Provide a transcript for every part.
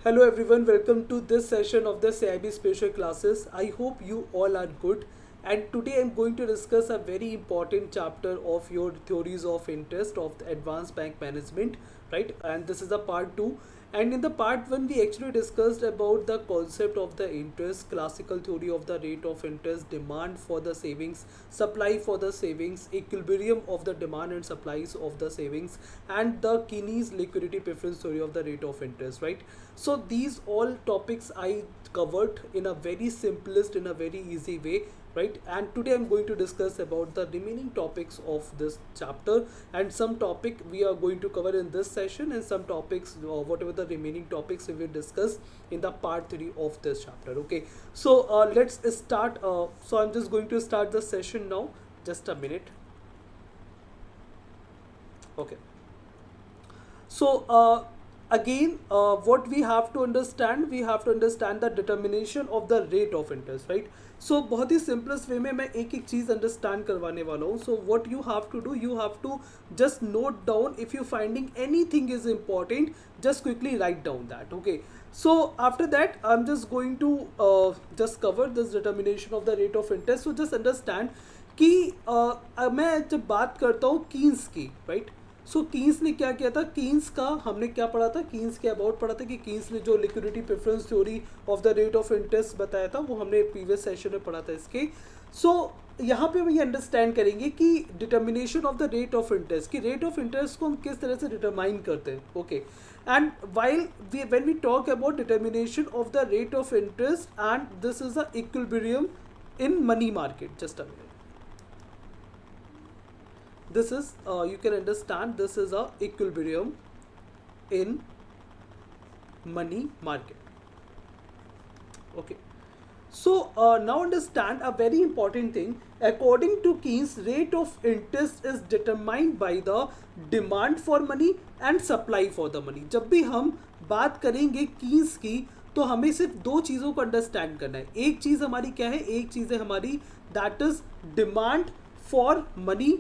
Hello everyone, welcome to this session of the CIB special classes. I hope you all are good. And today I'm going to discuss a very important chapter of your theories of interest of the advanced bank management, right? And this is the part 2. And in the part 1 we actually discussed about the concept of the interest, classical theory of the rate of interest, demand for the savings, supply for the savings, equilibrium of the demand and supplies of the savings, and the Keynes liquidity preference theory of the rate of interest, right? So these all topics I covered in a very simplest, in a very easy way, right? And today I'm going to discuss about the remaining topics of this chapter, and some topic we are going to cover in this session, and some topics, whatever the remaining topics we will discuss in the part 3 of this chapter. Okay, so let's start. So I'm just going to start the session now. Just a minute. Okay. So again, what we have to understand the determination of the rate of interest, right? So बहुत ही simplest way में मैं एक एक चीज़ understand करवाने वाला हूँ. So what you have to do, you have to just note down. If you finding anything is important, just quickly write down that. Okay. So after that, I'm just going to just cover this determination of the rate of interest. So just understand कि मैं जब बात करता हूँ Keynes की, right? सो Keynes ने क्या किया था, कीन्स का हमने क्या पढ़ा था, कीन्स के अबाउट पढ़ा था कि कीन्स ने जो liquidity preference theory of the rate of interest बताया था वो हमने प्रीवियस सेशन में पढ़ा था इसके. सो यहाँ पे हम ये अंडरस्टैंड करेंगे कि determination of the rate of interest, कि रेट ऑफ इंटरेस्ट को हम किस तरह से डिटरमाइन करते हैं. Okay, and while we when we talk about determination of the rate of interest, and this is the equilibrium in money market. Just a minute. This is you can understand this is a equilibrium in money market. Okay, so now understand a very important thing. According to Keynes, rate of interest is determined by the demand for money and supply for the money. जब भी हम बात करेंगे Keynes की, तो हमें सिर्फ दो चीज़ों को अंडरस्टैंड करना है. एक चीज़ हमारी क्या है, एक चीज़ है हमारी that is demand for money,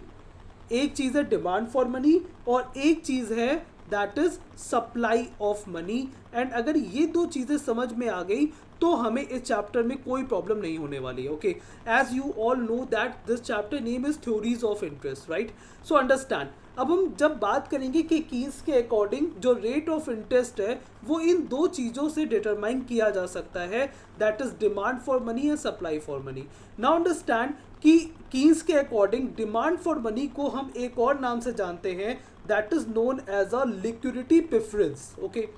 एक चीज़ है डिमांड फॉर मनी, और एक चीज़ है that is supply of money. And अगर ये दो चीज़ें समझ में आ गई तो हमें इस चैप्टर में कोई प्रॉब्लम नहीं होने वाली है. Okay, as you all know that this chapter name is theories of interest, right? So understand. अब हम जब बात करेंगे कि कीन्स के अकॉर्डिंग जो रेट ऑफ इंटरेस्ट है वो इन दो चीज़ों से डिटरमाइन किया जा सकता है, that is demand for money and supply for money. Now understand कि कीन्स के अकॉर्डिंग डिमांड फॉर मनी को हम एक और नाम से जानते हैं, that is known as a liquidity preference. Okay,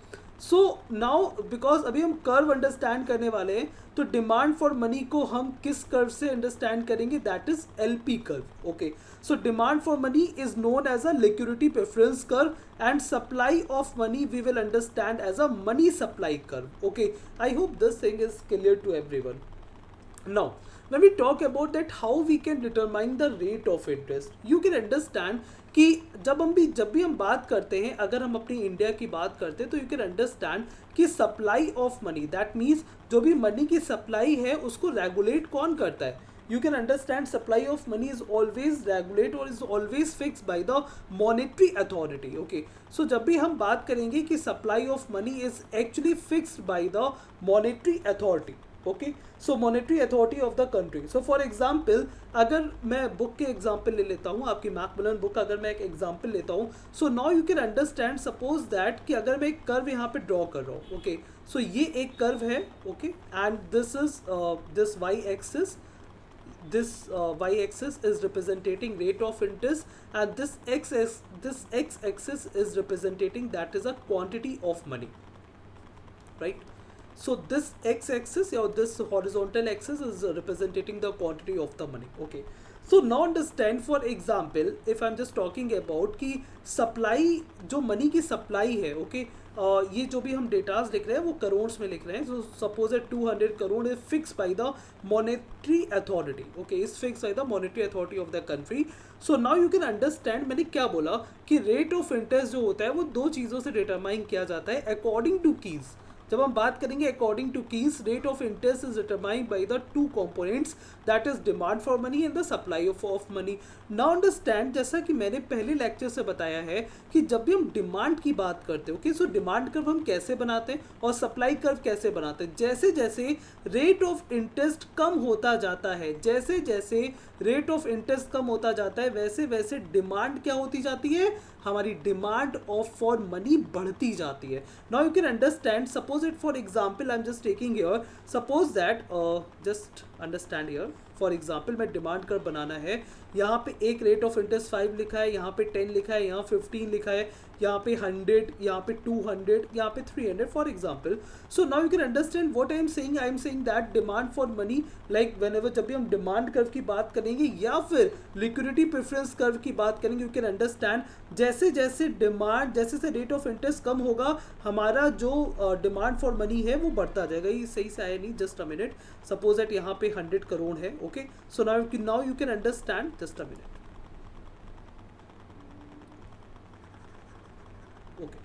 so now because अभी हम कर्व अंडरस्टैंड करने वाले हैं, तो डिमांड फॉर मनी को हम किस कर्व से अंडरस्टैंड करेंगे, that is LP curve. Okay, so demand for money is known as a liquidity preference curve, and supply of money we will understand as a money supply curve. Okay, I hope this thing is clear to everyone. Now, when we talk about that how we can determine the rate of interest, you can understand कि जब भी हम बात करते हैं, अगर हम अपनी इंडिया की बात करते हैं, तो यू कैन अंडरस्टैंड कि supply of money, that means जो भी मनी की सप्लाई है उसको रेगुलेट कौन करता है. You can understand supply of money is always regulate or is always fixed by the monetary authority. Okay, so जब भी हम बात करेंगे कि supply of money is actually fixed by the monetary authority. Okay, so monetary authority of the country. So for example, अगर मैं book के example ले लेता हूँ, आपकी मैकमिलन बुक अगर मैं एक एग्जाम्पल लेता हूँ, सो now you can understand suppose that कि अगर मैं एक कर्व यहाँ पे ड्रॉ कर रहा हूँ. ओके, सो ये एक कर्व है. Okay, and this is this Y axis, this y-axis is representing rate of interest, and this x-axis is representing that is a quantity of money, right? So this x-axis or this horizontal axis is representing the quantity of the money. Okay, so now understand, for example, if I'm just talking about कि supply, जो money की supply है. okay, ये जो भी हम datas लिख रहे हैं वो करोड्स में लिख रहे हैं. So suppose 200 crore is fix by the monetary authority. Okay, is fix by the monetary authority of the country. So now you can understand मैंने क्या बोला कि रेट ऑफ इंटरेस्ट जो होता है वो दो चीज़ों से डिटरमाइन किया जाता है अकॉर्डिंग टू कीन्स. जब हम बात करेंगे according to Keynes, rate of interest is determined by the two components, that is demand for money and the supply of money. Now understand, जैसा कि मैंने पहले लेक्चर से बताया है कि जब भी हम डिमांड की बात करते हैं, ओके, सो डिमांड कर्व हम कैसे बनाते हैं और सप्लाई कर्व कैसे बनाते हैं। जैसे जैसे रेट ऑफ इंटरेस्ट कम होता जाता है, जैसे जैसे रेट ऑफ इंटरेस्ट कम होता जाता है, वैसे वैसे डिमांड क्या होती जाती है, हमारी डिमांड ऑफ फॉर मनी बढ़ती जाती है। Now you can understand, suppose it for example I am just taking here, suppose that just understand here, for example मैं डिमांड कर्व बनाना है, यहाँ पे एक रेट ऑफ इंटरेस्ट 5 लिखा है, यहाँ पे 10 लिखा है, यहाँ 15 लिखा है, यहाँ पे 100, यहाँ पे 200, यहाँ पे 300 for example. So now you can understand what I am saying that demand for money, like whenever जब भी हम डिमांड कर्व की बात करेंगे या फिर लिक्विडिटी प्रेफरेंस कर्व की बात करेंगे, यू कैन अंडरस्टैंड जैसे जैसे डिमांड, जैसे जैसे रेट ऑफ इंटरेस्ट कम होगा, हमारा जो डिमांड फॉर मनी है वो बढ़ता जाएगा। ये सही से आया नहीं, just a minute, suppose that यहाँ पे 100 करोड़ है, okay, so now you can understand, just a minute, okay,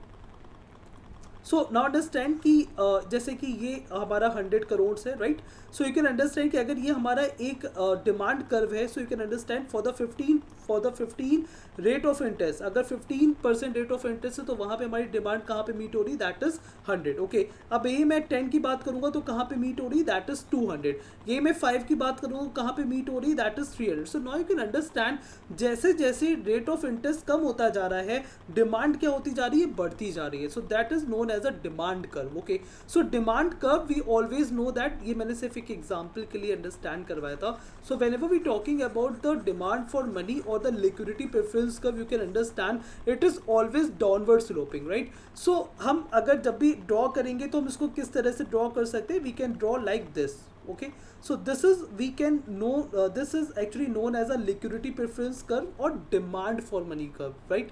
so now understand कि जैसे कि ये हमारा 100 करोड़ है, right, so you can understand कि अगर ये हमारा एक डिमांड कर्व है, सो you can understand for the 15 rate of interest, अगर 15% रेट ऑफ इंटरेस्ट है तो वहाँ पे हमारी डिमांड कहाँ पे मीट हो रही, दैट इज 100, ओके। अब ये मैं 10 की बात करूँगा तो कहाँ पे मीट हो रही, दैट इज 200। ये मैं 5 की बात करूँगा कहाँ पे मीट हो रही, that is 300। So now you can understand जैसे जैसे रेट ऑफ इंटरेस्ट कम होता जा रहा है, डिमांड क्या होती जा रही है, बढ़ती जा रही है। So that is known as a demand curve, okay. So demand curve we always know that, ये मैंने सिर्फ एक एग्जाम्पल के लिए अंडरस्टैंड करवाया था। So whenever we talking about the demand for money और the liquidity preference curve, you can understand it is always downward sloping, right. So हम अगर जब भी ड्रॉ करेंगे तो हम इसको किस तरह से ड्रॉ कर सकते हैं, we can draw like this, okay, so this is we can know this is actually known as a liquidity preference curve or demand for money curve, right?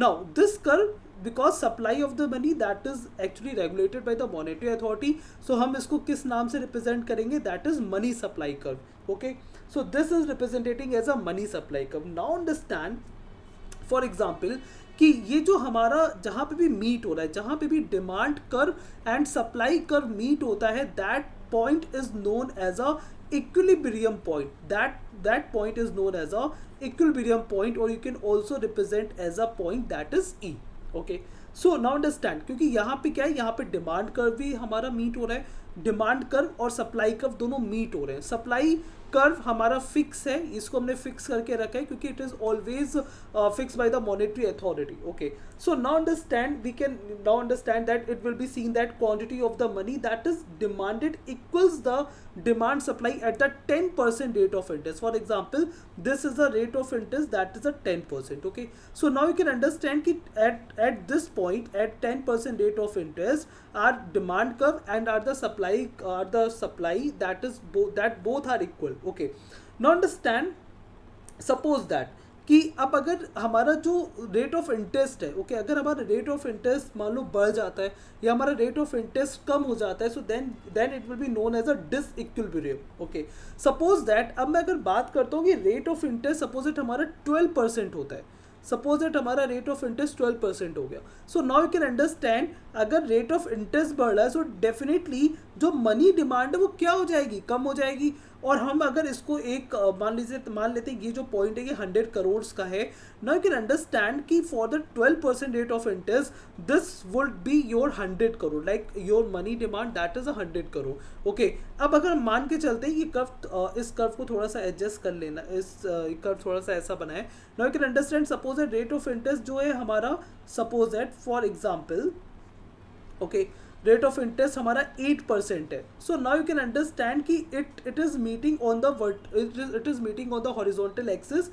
Now this curve, because supply of the money that is actually regulated by the monetary authority, so हम इसको किस नाम से represent करेंगे, that is money supply curve, okay, so this is representing as a money supply curve. Now understand, for example, कि ये जो हमारा जहाँ पे भी मीट हो रहा है, जहाँ पे भी demand curve and supply curve meet होता है, that point is known as a equilibrium point, that point is known as a equilibrium point, or you can also represent as a point that is E, okay. So now understand, क्योंकि यहाँ पे क्या है, यहाँ पे demand curve भी हमारा meet हो रहा है, डिमांड कर्व और सप्लाई कर्व दोनों मीट हो रहे हैं। सप्लाई कर्व हमारा फिक्स है, इसको हमने फिक्स करके रखा है क्योंकि it is always fix by the monetary authority, okay. So now understand, we can now understand that it will be seen that quantity of the money that is demanded equals the demand supply at the 10% rate of interest. For example this is the rate of interest that is a 10%, okay. So now you can understand कि at this point at 10% rate of interest, our demand curve and are the supply that is both are equal, okay. Now understand, suppose that कि अब अगर हमारा जो rate of interest है, okay, अगर हमारा rate of interest मान लो बढ़ जाता है या हमारा रेट ऑफ इंटरेस्ट कम हो जाता है, so then it will be known as a disequilibrium, okay. Suppose that अब मैं अगर बात करता हूँ कि rate of interest suppose that हमारा 12% होता है, सपोज दैट हमारा रेट ऑफ इंटरेस्ट 12% हो गया। So now you can understand, अगर रेट ऑफ इंटरेस्ट बढ़ रहा है सो डेफिनेटली जो मनी डिमांड है वो क्या हो जाएगी, कम हो जाएगी। और हम अगर इसको एक मान लेते हैं ये जो पॉइंट है ये 100 करोड़ का है। नाउ यू कैन अंडरस्टैंड कि for the 12% rate of interest this would be your 100 crore, like your money demand that is 100 crore, okay. अब अगर हम मान के चलते हैं ये कर्व, इस कर्व को थोड़ा सा एडजस्ट कर लेना, इस कर्व थोड़ा सा ऐसा बनाए। Now you can understand, suppose that rate of interest जो है हमारा, suppose that for example, okay, rate of interest हमारा 8% है। So now you can understand कि it is meeting on the horizontal axis,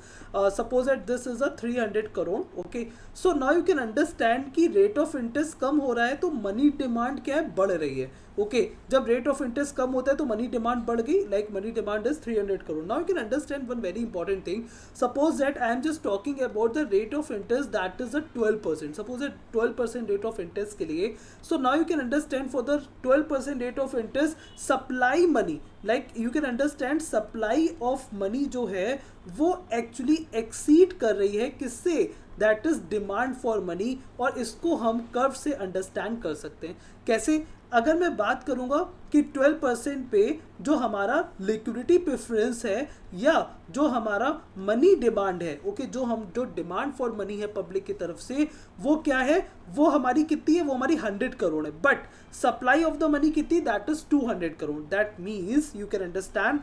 suppose that this is a 300 crore, okay. So now you can understand कि rate of interest कम हो रहा है तो money demand क्या है, बढ़ रही है, ओके। जब रेट ऑफ इंटरेस्ट कम होता है तो मनी डिमांड बढ़ गई, like money demand is 300 crore. Now you can understand one very important thing, suppose that I am just talking about the rate of interest that is a 12%, suppose that 12% rate of interest के लिए। सो now you can understand for the 12% rate of interest supply money, like you can understand supply of money जो है वो actually exceed कर रही है किससे, that is demand for money. और इसको हम कर्व से अंडरस्टैंड कर सकते हैं कैसे, अगर मैं बात करूंगा कि 12% पे जो हमारा लिक्विडिटी प्रेफरेंस है या जो हमारा मनी डिमांड है, ओके, जो डिमांड फॉर मनी है पब्लिक की तरफ से, वो क्या है, वो हमारी कितनी है, वो हमारी 100 करोड़ है, but supply of the money कितनी, that is 200 crore. That means you can understand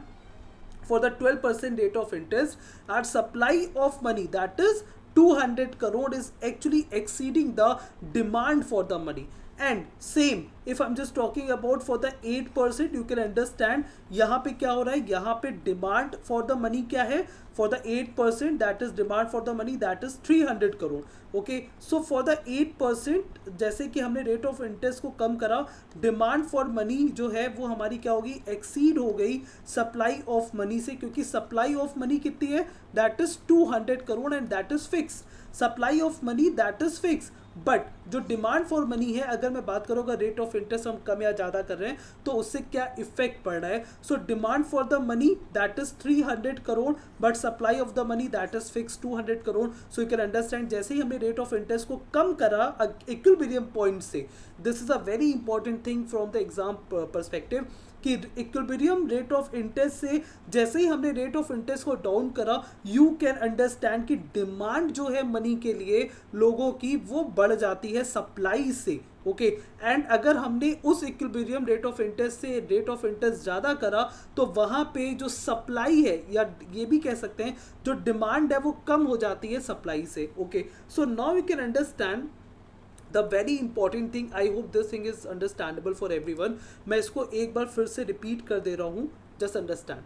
for the 12% rate of interest, our supply of money, that is 200 crore, is actually exceeding the demand for the money. And same if I'm just talking about for the 8%, you can understand यहाँ पे क्या हो रहा है, यहाँ पे demand for the money क्या है, for the 8% that is demand for the money, that is 300 crore. Okay, so for the 8% जैसे कि हमने रेट ऑफ इंटरेस्ट को कम करा, डिमांड फॉर मनी जो है वो हमारी क्या होगी, एक्सीड हो गई सप्लाई ऑफ मनी से, क्योंकि सप्लाई ऑफ मनी कितनी है, that is 200 crore and that is fix. Supply of money that is fix, but जो डिमांड फॉर मनी है, अगर मैं बात करूँ अगर रेट ऑफ इंटरेस्ट हम कम या ज़्यादा कर रहे हैं तो उससे क्या इफेक्ट पड़ रहा है. सो demand for the money that is 300 crore but supply of the money that is fix 200 crore. So you can understand जैसे ही हमने रेट ऑफ इंटरेस्ट को कम करा इक्विलिब्रियम पॉइंट से, this is a very important thing from the exam perspective कि equilibrium rate of interest से जैसे ही हमने rate of interest को डाउन करा, यू कैन अंडरस्टैंड कि डिमांड जो है मनी के लिए लोगों की वो बढ़ जाती है सप्लाई से. ओके, एंड अगर हमने उस इक्विलिब्रियम रेट ऑफ इंटरेस्ट से रेट ऑफ इंटरेस्ट ज़्यादा करा तो वहाँ पे जो सप्लाई है, या ये भी कह सकते हैं जो डिमांड है, वो कम हो जाती है सप्लाई से. Okay, so now you can understand the very important thing. I hope this thing is understandable for everyone. मैं इसको एक बार फिर से रिपीट कर दे रहा हूँ, जस्ट अंडरस्टैंड.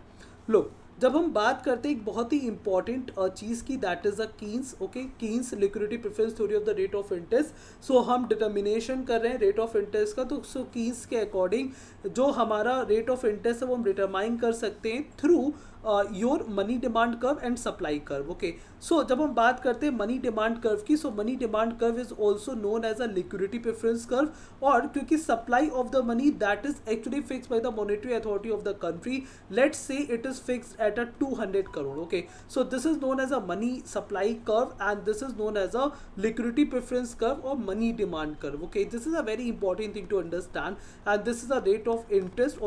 लो, जब हम बात करते हैं एक बहुत ही इंपॉर्टेंट चीज़ की, that is a Keynes. Okay, Keynes liquidity preference theory of the rate of interest. So हम डिटर्मिनेशन कर रहे हैं रेट ऑफ इंटरेस्ट का, तो सो कीन्स के अकॉर्डिंग जो हमारा रेट ऑफ इंटरेस्ट है वो हम डिटरमाइन कर सकते हैं through your money demand curve and supply curve. Okay, so जब हम बात करते हैं मनी डिमांड कर्व की, so money demand curve is also known as a liquidity preference curve. और क्योंकि supply of the money that is actually fixed by the monetary authority of the country, let's say it is fixed at a 200 crore. Okay, so this is known as a money supply curve and this is known as a liquidity preference curve और money demand curve. Okay, this is a very important thing to understand and this is a rate of interest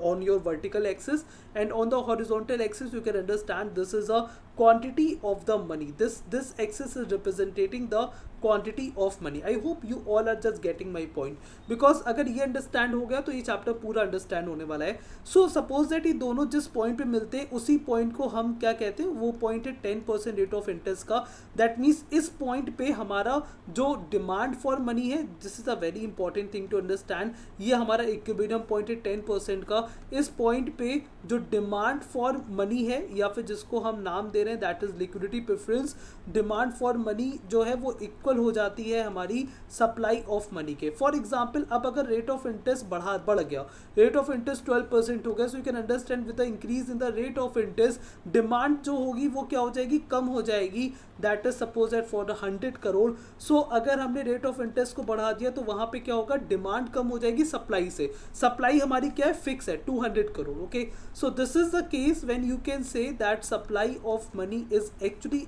on your vertical axis, and on the horizontal axis you can understand this is a quantity of the money. This axis is representing the quantity of money. I hope you all are just getting my point, because अगर ये understand हो गया तो ये chapter पूरा understand होने वाला है. सो सपोज दैट ये दोनों जिस पॉइंट पे मिलते हैं उसी पॉइंट को हम क्या कहते हैं, वो पॉइंट है 10% रेट ऑफ इंटरेस्ट का. दैट मीन्स इस पॉइंट पे हमारा जो डिमांड फॉर मनी है, this is a very important thing to understand, ये हमारा इक्विलिब्रियम पॉइंट है 10% का. इस पॉइंट पे जो डिमांड फॉर मनी है, या फिर जिसको हम नाम दे रहे हैं that is liquidity preference, demand for money जो है वो इक्वल हो जाती है हमारी सप्लाई ऑफ मनी के. फॉर एग्जाम्पल, अब अगर रेट ऑफ इंटरेस्ट बढ़ गया, रेट ऑफ इंटरेस्ट 12% हो गया, so you can understand with the increase in the rate of interest demand जो होगी वो क्या हो जाएगी, कम हो जाएगी. That is suppose that for 100 crore. So अगर हमने रेट ऑफ इंटरेस्ट को बढ़ा दिया तो वहां पे क्या होगा, डिमांड कम हो जाएगी सप्लाई से. सप्लाई हमारी क्या है, फिक्स है 200 crore. Okay, so this is the case when you can say that supply of money is actually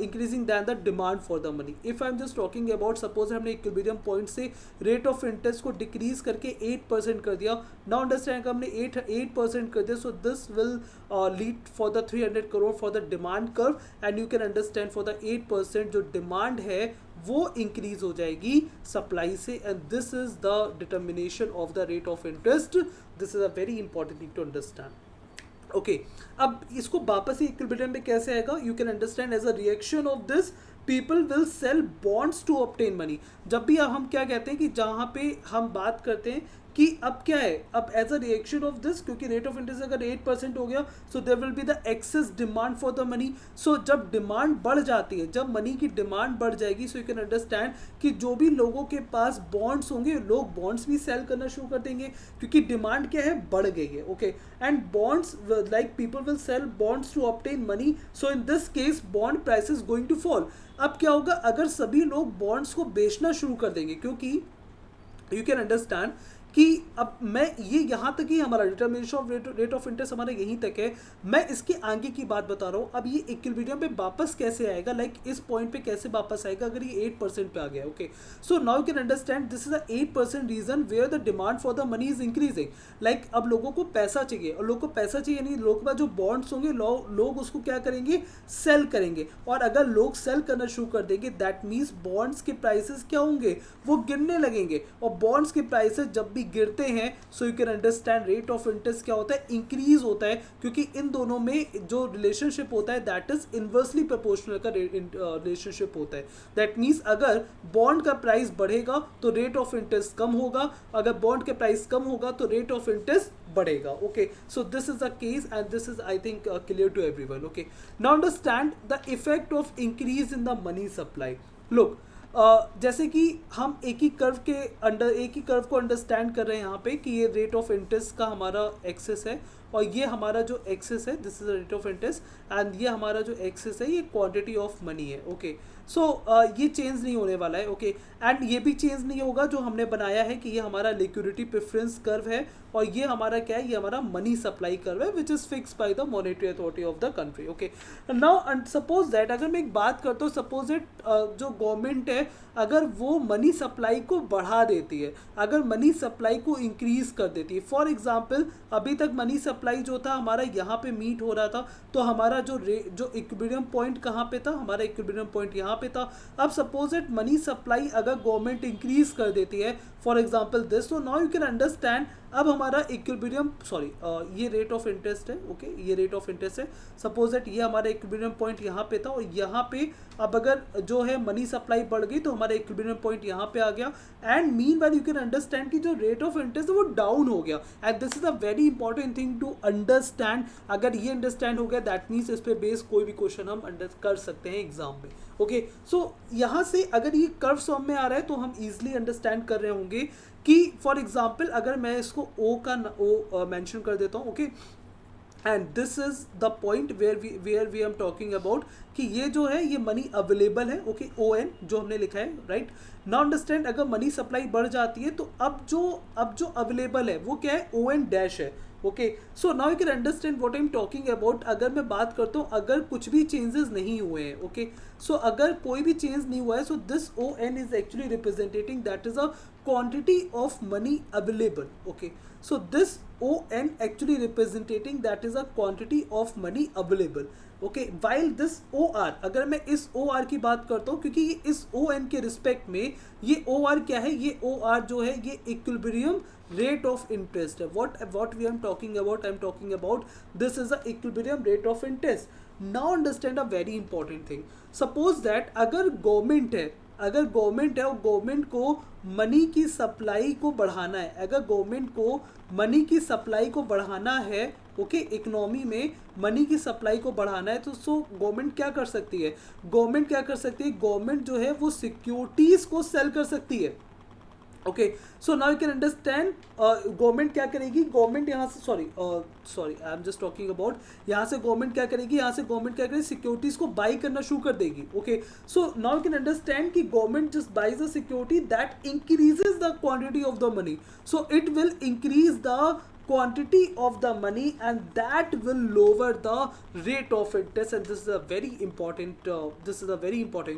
increasing than the demand for the money. If I'm just talking about, suppose हमने equilibrium point से rate of interest को decrease करके 8% कर दिया. Now understand कि हमने 8% कर दिया, so this will lead for the 300 crore for the demand curve, and you can understand for the 8% जो डिमांड है वो इंक्रीज हो जाएगी सप्लाई से, and this is the determination of the rate of interest. This is a very important thing to understand. Okay, अब इसको वापस ही इक्विलिब्रियम में कैसे आएगा, you can understand as a reaction of this people will sell bonds to obtain money. जब भी हम क्या कहते हैं कि जहाँ पे हम बात करते हैं कि अब क्या है, अब as a reaction of this, क्योंकि रेट ऑफ इंटरेस्ट अगर 8% हो गया, so there will be the excess demand for the money. So जब डिमांड बढ़ जाती है, जब मनी की डिमांड बढ़ जाएगी, सो यू कैन अंडरस्टैंड कि जो भी लोगों के पास बॉन्ड्स होंगे, लोग बॉन्ड्स भी सेल करना शुरू कर देंगे, क्योंकि डिमांड क्या है, बढ़ गई है. Okay, and bonds like people will sell bonds to obtain money, so in this case bond price is going to fall. अब क्या होगा, अगर सभी लोग बॉन्ड्स को बेचना शुरू कर देंगे, क्योंकि यू कैन अंडरस्टैंड कि अब मैं ये यहाँ तक ही हमारा determination of rate of interest हमारा यहीं तक है, मैं इसके आगे की बात बता रहा हूँ। अब ये इक्विलिब्रियम पे वापस कैसे आएगा, लाइक इस पॉइंट पे कैसे वापस आएगा अगर ये 8% पे आ गया। Okay, so now you can understand this is a 8% region where the demand for the money is increasing. Like अब लोगों को पैसा चाहिए, और लोगों को पैसा चाहिए नहीं, लोगों के पास जो बॉन्ड्स होंगे लोग उसको क्या करेंगे, सेल करेंगे। और अगर लोग सेल करना शुरू कर देंगे दैट मीन्स बॉन्ड्स के प्राइसेस क्या होंगे, वो गिरने लगेंगे। और बॉन्ड्स के प्राइसेस जब भी गिरते हैं सो you can understand rate of interest क्या होता है, इंक्रीज होता है, क्योंकि इन दोनों में जो रिलेशनशिप होता है दैट इज इनवर्सली प्रोपोर्शनल का रिलेशनशिप होता है। दैट मीन्स अगर बॉन्ड का प्राइस बढ़ेगा तो रेट ऑफ इंटरेस्ट कम होगा, अगर बॉन्ड के प्राइस कम होगा तो रेट ऑफ इंटरेस्ट बढ़ेगा। Okay, so this is the case and this is I think clear to everyone. Okay, now understand the effect of increase in the money supply. Look, जैसे कि हम एक ही curve को understand कर रहे हैं यहाँ पे कि ये रेट ऑफ इंटरेस्ट का हमारा एक्सेस है, और ये हमारा जो एक्सेस है this is rate of interest, and ये हमारा जो एक्सेस है ये क्वांटिटी ऑफ मनी है। ओके, सो ये चेंज नहीं होने वाला है। ओके, एंड ये भी चेंज नहीं होगा जो हमने बनाया है कि ये हमारा लिक्विडिटी प्रेफरेंस कर्व है, और ये हमारा क्या है, ये हमारा मनी सप्लाई कर्व है which is fix by the monetary authority of the country. Okay, now suppose that अगर मैं एक बात करता हूँ, सपोज दैट जो गवर्नमेंट है अगर वो मनी सप्लाई को बढ़ा देती है, अगर मनी सप्लाई को इंक्रीज कर देती है, फॉर एग्जाम्पल अभी तक मनी सप्लाई जो था हमारा यहाँ पे मीट हो रहा था, तो हमारा जो इक्विलिब्रियम पॉइंट कहाँ पे था, हमारा इक्विलिब्रियम पॉइंट यहाँ पे था। अब सपोज दैट मनी सप्लाई अगर गवर्नमेंट इंक्रीज कर देती है फॉर एग्जाम्पल दिस, तो नाउ यू कैन अंडरस्टैंड अब हमारा इक्विलिब्रियम ये रेट ऑफ इंटरेस्ट है। ओके, ये रेट ऑफ इंटरेस्ट है, सपोज दैट ये हमारा इक्विलिब्रियम पॉइंट यहाँ पे था, और यहाँ पे अब अगर जो है मनी सप्लाई बढ़ गई तो हमारा इक्विलिब्रियम पॉइंट यहाँ पे आ गया, and meanwhile you can understand कि जो रेट ऑफ इंटरेस्ट है वो डाउन हो गया, and this is a very important thing to understand. अगर ये अंडरस्टैंड हो गया दैट मीन्स इस पे बेस कोई भी क्वेश्चन हम कर सकते हैं एग्जाम में। ओके, सो यहाँ से अगर ये कर्व फॉर्म में आ रहा है तो हम इजिली अंडरस्टैंड कर रहे होंगे कि फॉर एग्जाम्पल अगर मैं इसको ओ मेंशन कर देता हूँ। Okay, and this is the point where we am talking about कि ये जो है ये मनी अवेलेबल है। ओके, ओ एन जो हमने लिखा है, राइट। नाउ अंडरस्टैंड अगर मनी सप्लाई बढ़ जाती है तो अब जो अवेलेबल है वो क्या है, ओ एन डैश है। Okay, so now you can understand what I am talking about. अगर मैं बात करता हूँ अगर कुछ भी चेंजेस नहीं हुए हैं, ओके, सो अगर कोई भी चेंज नहीं हुआ है, so this O N is actually representing that is a quantity of money available. Okay, so this ON actually representing that is a quantity of money available. Okay, while this O R, अगर मैं इस O R की बात करता हूँ क्योंकि ये इस ओ एन के रिस्पेक्ट में ये ओ आर क्या है, ये ओ आर जो है ये इक्विलिब्रियम रेट ऑफ इंटरेस्ट है। What we am talking about, I am talking about this is a equilibrium rate of interest. Now understand a very important thing, suppose that अगर government है और government को money की supply को बढ़ाना है, अगर गवर्नमेंट को मनी की सप्लाई को बढ़ाना है, ओके, इकोनॉमी में मनी की सप्लाई को बढ़ाना है, तो सो गवर्नमेंट क्या कर सकती है, गवर्नमेंट जो है वो सिक्योरिटीज को सेल कर सकती है। Okay, so now you can understand government क्या करेगी, गवर्नमेंट यहाँ से sorry I am just talking about, यहाँ से गवर्नमेंट क्या करेगी, सिक्योरिटीज को बाई करना शुरू कर देगी। Okay, so now you can understand कि government just buys the security that increases the quantity of the money, so it will increase the quantity of the money and that will lower the rate of interest, and this is a very important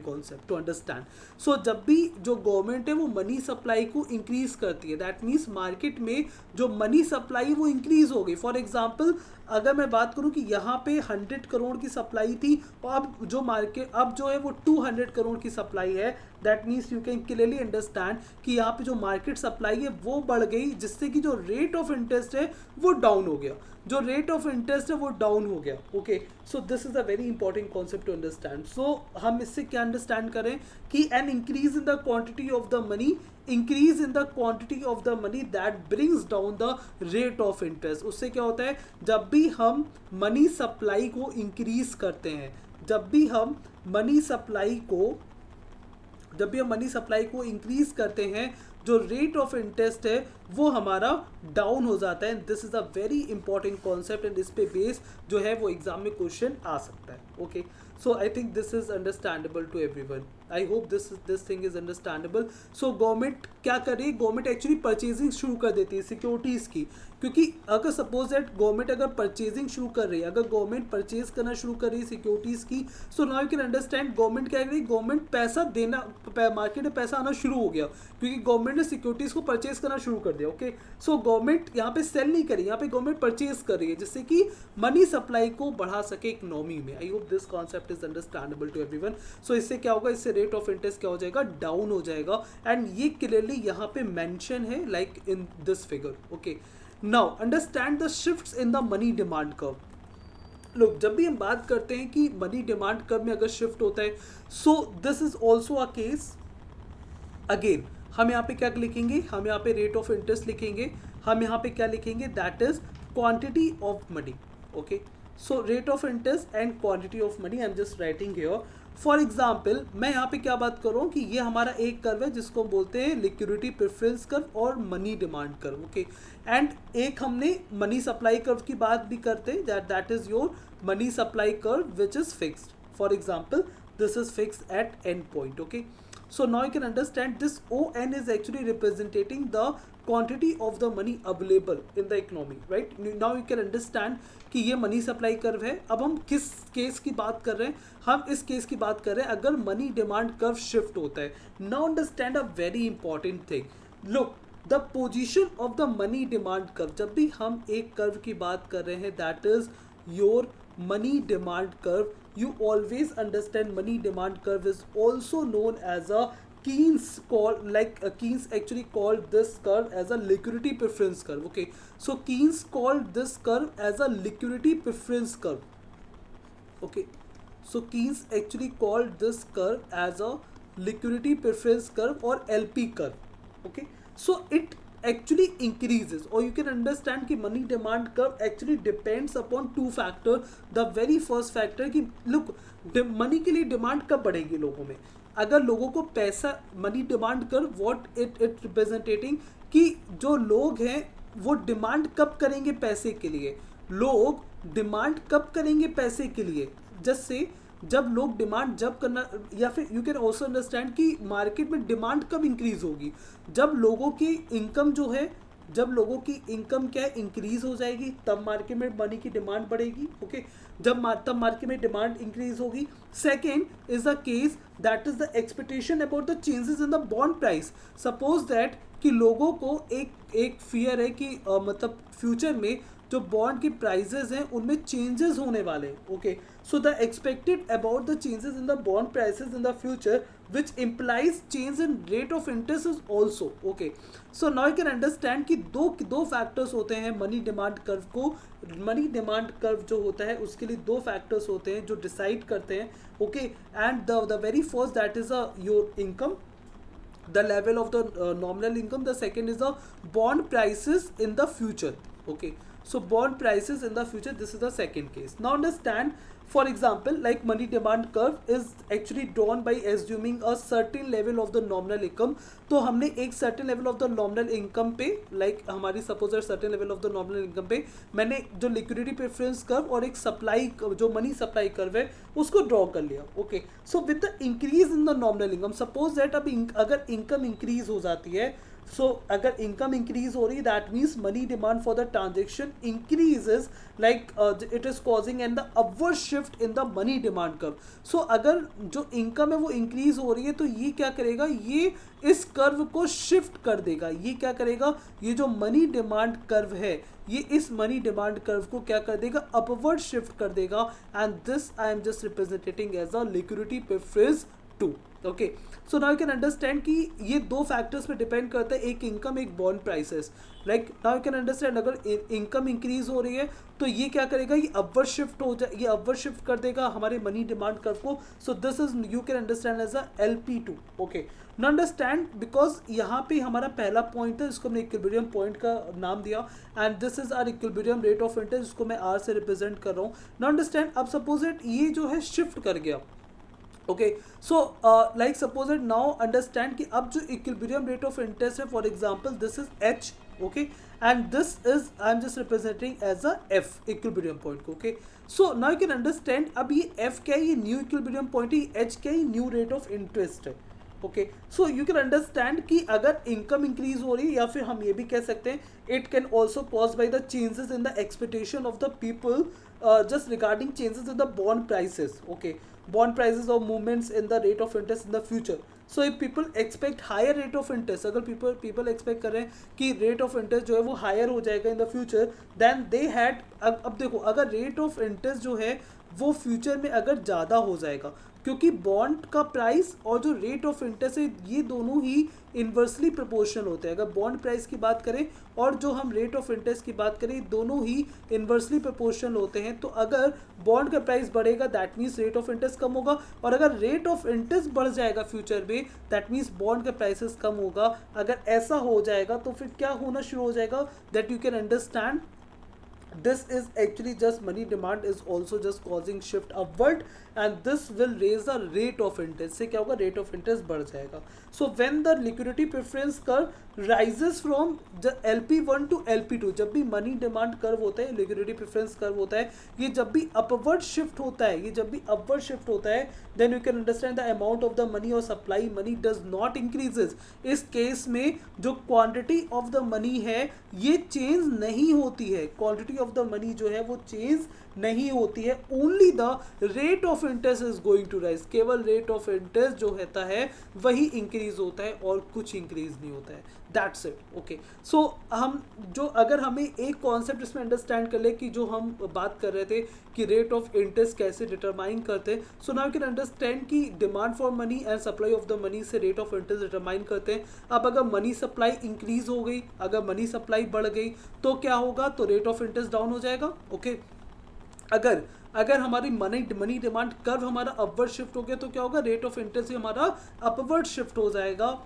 concept to understand. So जब भी जो government है वो money supply को increase करती है, that means market में जो मनी सप्लाई वो इंक्रीज हो गई। फॉर एग्जांपल अगर मैं बात करूं कि यहाँ पे 100 करोड़ की सप्लाई थी और अब जो है वो 200 करोड़ की सप्लाई है, that means you can clearly understand कि यहाँ पे जो मार्केट सप्लाई है वो बढ़ गई, जिससे कि जो रेट ऑफ इंटरेस्ट है वो डाउन हो गया, okay, so this is a very important concept to understand. So हम इससे क्या अंडरस्टैंड करें कि an increase in the quantity of the money, that brings down the rate of interest. उससे क्या होता है, जब भी हम मनी सप्लाई को इंक्रीज करते हैं, जब भी हम मनी सप्लाई को इंक्रीज करते हैं, जो रेट ऑफ इंटरेस्ट है वो हमारा डाउन हो जाता है। This is a very important concept and इस पे बेस जो है वो एग्जाम में क्वेश्चन आ सकता है। Okay, so I think this is understandable to everyone. I hope this thing is understandable. So government क्या कर रही है, गवर्नमेंट एक्चुअली परचेजिंग शुरू कर देती है सिक्योरिटीज़ की, क्योंकि अगर सपोज दैट गवर्नमेंट अगर परचेजिंग शुरू कर रही है, अगर गवर्नमेंट परचेज करना शुरू कर रही है सिक्योरिटीज़ की, सो now you can understand government क्या कर रही है, गवर्नमेंट पैसा देना, मार्केट में पैसा आना शुरू हो गया क्योंकि गवर्नमेंट ने सिक्योरिटीज़ को परचेज करना शुरू कर दिया. ओके, सो गवर्नमेंट यहाँ पे सेल नहीं करी, यहाँ पे गवर्नमेंट परचेज कर रही है जिससे कि मनी सप्लाई को बढ़ा सके इकोनॉमी में. I hope this concept is understandable to everyone. So इससे क्या होगा, इससे रेट ऑफ इंटरेस्ट क्या हो जाएगा, डाउन हो जाएगा. एंड ये क्लियरली यहाँ पे मेंशन है like in this figure. Okay, now understand the shifts in the money demand curve. लोग जब भी हम बात करते हैं कि मनी डिमांड कर्व में अगर शिफ्ट होता है, so this is also a case. Again हम यहाँ पे क्या लिखेंगे, हम यहाँ पे रेट ऑफ इंटरेस्ट लिखेंगे, हम यहाँ पे क्या लिखेंगे, that is quantity of money. Okay, so rate of interest and quantity of money, I am just writing here. For example मैं यहाँ पे क्या बात कर रहा हूँ कि ये हमारा एक कर्व है जिसको हम बोलते हैं लिक्विडिटी प्रेफरेंस कर्व और money demand curve. Okay, and एक हमने मनी सप्लाई कर्व की बात भी करते हैं, that is your money supply curve which is fixed. For example this is fixed at end point. Okay, so now you can understand this ON is actually representing the quantity of the money available in the economy, right? Now you can understand कि ये money supply curve है. अब हम किस case की बात कर रहे हैं, हम इस केस की बात कर रहे हैं अगर मनी डिमांड कर्व शिफ्ट होता है. Now understand a very important thing. Look, the position of the money demand curve, जब भी हम एक कर्व की बात कर रहे हैं that is your money demand curve, you always understand money demand curve is also known as a Keynes Keynes actually called this curve as a liquidity preference curve. Okay, so Keynes called this curve as a liquidity preference curve. Okay, so Keynes actually called this curve as a liquidity preference curve or LP curve. Okay, so it actually increases, or you can understand कि money demand curve actually depends upon two factor. The very first factor कि look, money के लिए demand कब बढ़ेगी लोगों में, अगर लोगों को पैसा, money demand curve what it representing कि जो लोग हैं वो डिमांड कब करेंगे पैसे के लिए, लोग डिमांड कब करेंगे पैसे के लिए, जैसे जब लोग डिमांड जब करना, या फिर यू कैन ऑल्सो अंडरस्टैंड कि मार्केट में डिमांड कब इंक्रीज होगी, जब लोगों की इनकम जो है, जब लोगों की इनकम क्या है इंक्रीज हो जाएगी तब मार्केट में मनी की डिमांड बढ़ेगी. ओके, तब मार्केट में डिमांड इंक्रीज होगी. Second is the case that is the expectation about the changes in the bond price. Suppose that कि लोगों को एक फियर है कि मतलब फ्यूचर में जो बॉन्ड की प्राइजेस हैं उनमें चेंजेस होने वाले हैं. Okay, so the expected about the changes in the bond prices in the future which implies change in rate of interest is also. Okay, so now you can understand कि दो factors होते हैं money demand curve को, money demand curve जो होता है उसके लिए दो फैक्टर्स होते हैं जो डिसाइड करते हैं. Okay, and the very first that is your income, the level of the nominal income. The second is the bond prices in the future. Okay, so bond prices in the future, this is the second case. Now understand, for example, like money demand curve is actually drawn by assuming a certain level of the nominal income. तो हमने एक certain level of the nominal income पे, like हमारी suppose certain level of the nominal income पे मैंने जो liquidity preference curve और एक supply जो money supply curve है उसको draw कर लिया. Okay, so with the increase in the nominal income, suppose that अब अगर income increase हो जाती है, so अगर income increase हो रही, that means money demand for the transaction increases, like it is causing and the upward shift in the money demand curve. So अगर जो income है वो increase हो रही है तो ये क्या करेगा, ये इस कर्व को शिफ्ट कर देगा. ये क्या करेगा, ये जो मनी डिमांड कर्व है ये इस मनी डिमांड कर्व को क्या कर देगा, अपवर्ड शिफ्ट कर देगा. And this I am just representing as a liquidity preference 2. Okay, so now you can understand कि ये दो फैक्टर्स पे डिपेंड करता है, एक इनकम एक bond prices. Like now you can understand अगर इनकम इंक्रीज हो रही है तो ये क्या करेगा, ये अपवर्ड शिफ्ट हो जाए, ये अपवर्ड शिफ्ट कर देगा हमारे मनी डिमांड कर्व को. So this is you can understand as a LP2. Okay, now understand because यहाँ पे हमारा पहला पॉइंट है जिसको हमने इक्विलिब्रियम पॉइंट का नाम दिया, and this is our equilibrium rate of interest जिसको मैं R से रिप्रेजेंट कर रहा हूँ. नाउ अंडरस्टैंड, अब सपोज इट ये जो है शिफ्ट कर गया, okay so like suppose it now understand कि अब जो इक्विलिब्रियम रेट ऑफ इंटरेस्ट है, for example this is H, okay, and this is I am just representing as a F equilibrium point को, okay. So now you can understand अब ये F क्या है, ये न्यू इक्विलिब्रियम पॉइंट है, H क्या है, न्यू रेट ऑफ इंटरेस्ट है, okay. So you can understand कि अगर इनकम इंक्रीज हो रही है, या फिर हम ये भी कह सकते हैं it can also cause by the changes in the expectation of the people just regarding changes in the bond prices, okay, bond prices or movements in the rate of interest in the future. So if people expect higher rate of interest, अगर people expect कर रहे हैं कि rate of interest जो है वो higher हो जाएगा in the future, then they had अब देखो अगर rate of interest जो है वो फ्यूचर में अगर ज़्यादा हो जाएगा, क्योंकि बॉन्ड का प्राइस और जो रेट ऑफ इंटरेस्ट है ये दोनों ही इन्वर्सली प्रोपोर्शनल होते हैं। अगर बॉन्ड प्राइस की बात करें और जो हम रेट ऑफ इंटरेस्ट की बात करें, दोनों ही इन्वर्सली प्रोपोर्शनल होते हैं। तो अगर बॉन्ड का प्राइस बढ़ेगा that means rate of interest कम होगा, और अगर रेट ऑफ इंटरेस्ट बढ़ जाएगा फ्यूचर में दैट मीन्स बॉन्ड का प्राइसेस कम होगा। अगर ऐसा हो जाएगा तो फिर क्या होना शुरू हो जाएगा, that you can understand this is actually just money demand is also just causing shift upward, and this will raise the rate of interest। से क्या होगा, rate of interest बढ़ जाएगा। So when the liquidity preference curve rises from the LP1 to LP2, जब भी money demand curve होता है, liquidity preference curve होता है, ये जब भी upward shift होता है, ये जब भी upward shift होता है, then you can understand the amount of the money or supply money does not increases। इस केस में जो quantity of the money है ये चेंज नहीं होती है, क्वांटिटी ऑफ द मनी जो है वो चेंज नहीं होती है, only the rate of interest is going to rise. केवल रेट ऑफ इंटरेस्ट जो होता है वही इंक्रीज होता है और कुछ इंक्रीज नहीं होता है, दैट्स इट, ओके। सो हम जो अगर हमें एक कॉन्सेप्ट इसमें अंडरस्टैंड कर ले कि जो हम बात कर रहे थे कि रेट ऑफ इंटरेस्ट कैसे डिटरमाइन करते हैं, so now you can understand कि demand for money and supply of the money से रेट ऑफ इंटरेस्ट डिटरमाइन करते हैं। अब अगर मनी सप्लाई इंक्रीज हो गई, अगर मनी सप्लाई बढ़ गई तो क्या होगा, तो रेट ऑफ इंटरेस्ट डाउन हो जाएगा, ओके। अगर अगर हमारी मनी डिमांड कर्व हमारा अपवर्ड शिफ्ट हो गया तो क्या होगा, रेट ऑफ इंटरेस्ट हमारा अपवर्ड शिफ्ट हो जाएगा।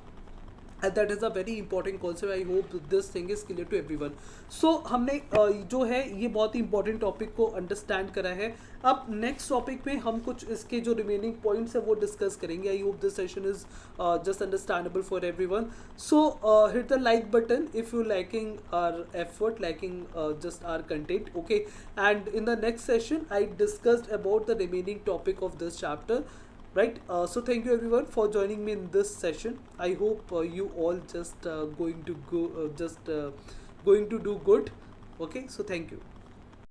and that is a very important concept। I hope this thing is clear to everyone। so हमने जो है ये बहुत ही इंपॉर्टेंट टॉपिक को अंडरस्टैंड करा है। अब नेक्स्ट टॉपिक में हम कुछ इसके जो रिमेनिंग पॉइंट्स है वो डिस्कस करेंगे। I hope this session is just understandable for everyone. So hit the like button if you liking our effort, liking just our content, okay। and in the next session I discussed about the remaining topic of this chapter, right? So thank you everyone for joining me in this session। I hope you all just going to do good, okay। So thank you।